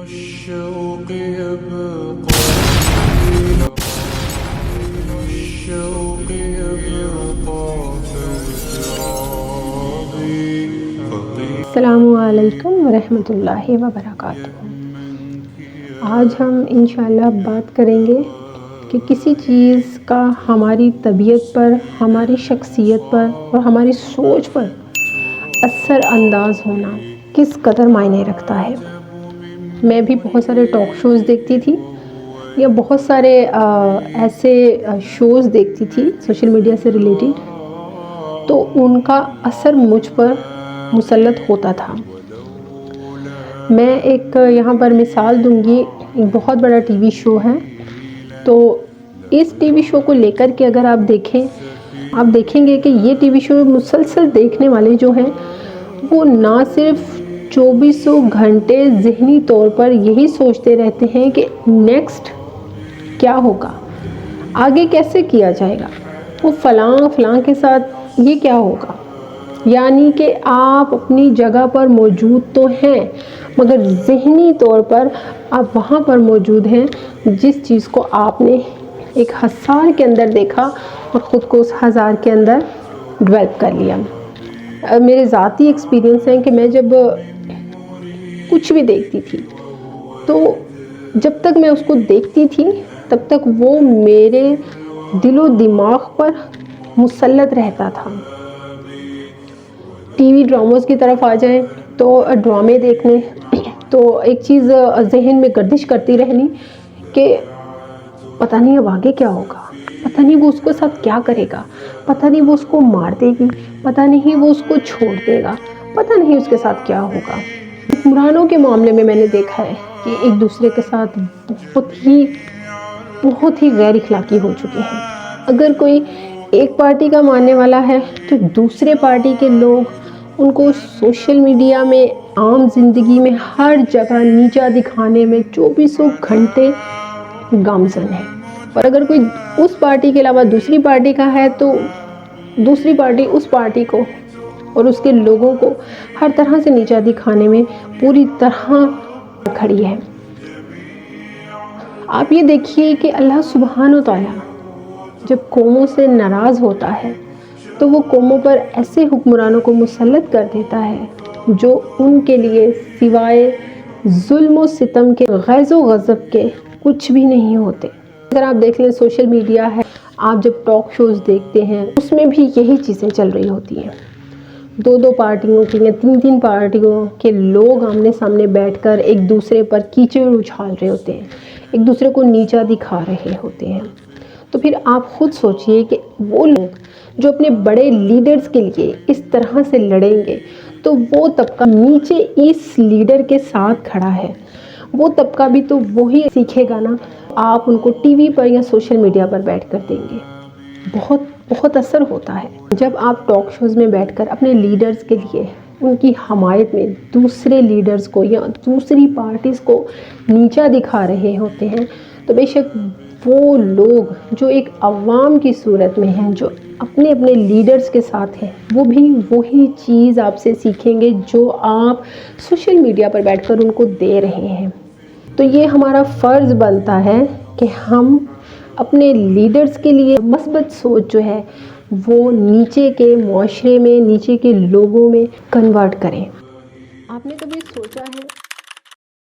الشوق يبقى الشوق يبقى السلام علیکم ورحمۃ اللہ وبرکاتہ۔ آج ہم انشاءاللہ بات کریں گے کہ کسی چیز کا ہماری طبیعت پر، ہماری شخصیت پر اور ہماری سوچ پر اثر انداز ہونا کس قدر معنی رکھتا ہے۔ میں بھی بہت سارے ٹاک شوز دیکھتی تھی یا بہت سارے ایسے شوز دیکھتی تھی سوشل میڈیا سے ریلیٹڈ، تو ان کا اثر مجھ پر مسلط ہوتا تھا۔ میں ایک یہاں پر مثال دوں گی، ایک بہت بڑا ٹی وی شو ہے، تو اس ٹی وی شو کو لے کر کے اگر آپ دیکھیں گے کہ یہ ٹی وی شو مسلسل دیکھنے والے جو ہیں وہ نہ صرف 24 گھنٹے ذہنی طور پر یہی سوچتے رہتے ہیں کہ نیکسٹ کیا ہوگا، آگے کیسے کیا جائے گا، وہ فلاں کے ساتھ یہ کیا ہوگا۔ یعنی کہ آپ اپنی جگہ پر موجود تو ہیں مگر ذہنی طور پر آپ وہاں پر موجود ہیں جس چیز کو آپ نے ایک 1000 کے اندر دیکھا اور خود کو اس 1000 کے اندر ڈیولپ کر لیا۔ میرے ذاتی ایکسپیرینس ہیں کہ میں جب کچھ بھی دیکھتی تھی تو جب تک میں اس کو دیکھتی تھی تب تک وہ میرے دل و دماغ پر مسلط رہتا تھا۔ ٹی وی ڈراماز کی طرف آ جائیں تو ڈرامے دیکھنے تو ایک چیز ذہن میں گردش کرتی رہنی کہ پتہ نہیں اب آگے کیا ہوگا، پتہ نہیں وہ اس کے ساتھ کیا کرے گا، پتہ نہیں وہ اس کو مار دے گی، پتہ نہیں وہ اس کو چھوڑ دے گا، پتہ نہیں اس کے ساتھ کیا ہوگا۔ حکمرانوں کے معاملے میں نے دیکھا ہے کہ ایک دوسرے کے ساتھ بہت ہی غیر اخلاقی ہو چکے ہیں۔ اگر کوئی ایک پارٹی کا ماننے والا ہے تو دوسرے پارٹی کے لوگ ان کو سوشل میڈیا میں، عام زندگی میں ہر جگہ نیچا دکھانے میں 24 گھنٹے گامزن ہے۔ اور اگر کوئی اس پارٹی کے علاوہ دوسری پارٹی کا ہے تو دوسری پارٹی اس پارٹی کو اور اس کے لوگوں کو ہر طرح سے نیچا دکھانے میں پوری طرح کھڑی ہے۔ آپ یہ دیکھیے کہ اللہ سبحانہ و تعالیٰ جب قوموں سے ناراض ہوتا ہے تو وہ قوموں پر ایسے حکمرانوں کو مسلط کر دیتا ہے جو ان کے لیے سوائے ظلم و ستم کے، غیظ و غضب کے کچھ بھی نہیں ہوتے۔ اگر آپ دیکھ لیں سوشل میڈیا ہے، آپ جب ٹاک شوز دیکھتے ہیں اس میں بھی یہی چیزیں چل رہی ہوتی ہیں۔ 2 پارٹیوں کے یا 3 پارٹیوں کے لوگ آمنے سامنے بیٹھ کر ایک دوسرے پر کیچڑ اچھال رہے ہوتے ہیں، ایک دوسرے کو نیچا دکھا رہے ہوتے ہیں۔ تو پھر آپ خود سوچئے کہ وہ لوگ جو اپنے بڑے لیڈرز کے لیے اس طرح سے لڑیں گے تو وہ طبقہ نیچے اس لیڈر کے ساتھ کھڑا ہے، وہ طبقہ بھی تو وہی سیکھے گا نا۔ آپ ان کو ٹی وی پر یا سوشل میڈیا پر بیٹھ کر دیں گے، بہت اثر ہوتا ہے جب آپ ٹاک شوز میں بیٹھ کر اپنے لیڈرز کے لیے ان کی حمایت میں دوسرے لیڈرز کو یا دوسری پارٹیز کو نیچا دکھا رہے ہوتے ہیں۔ تو بے شک وہ لوگ جو ایک عوام کی صورت میں ہیں، جو اپنے لیڈرز کے ساتھ ہیں، وہ بھی وہی چیز آپ سے سیکھیں گے جو آپ سوشل میڈیا پر بیٹھ کر ان کو دے رہے ہیں۔ تو یہ ہمارا فرض بنتا ہے کہ ہم اپنے لیڈرز کے لیے مثبت سوچ جو ہے وہ نیچے کے معاشرے میں، نیچے کے لوگوں میں کنورٹ کریں۔ آپ نے کبھی سوچا ہے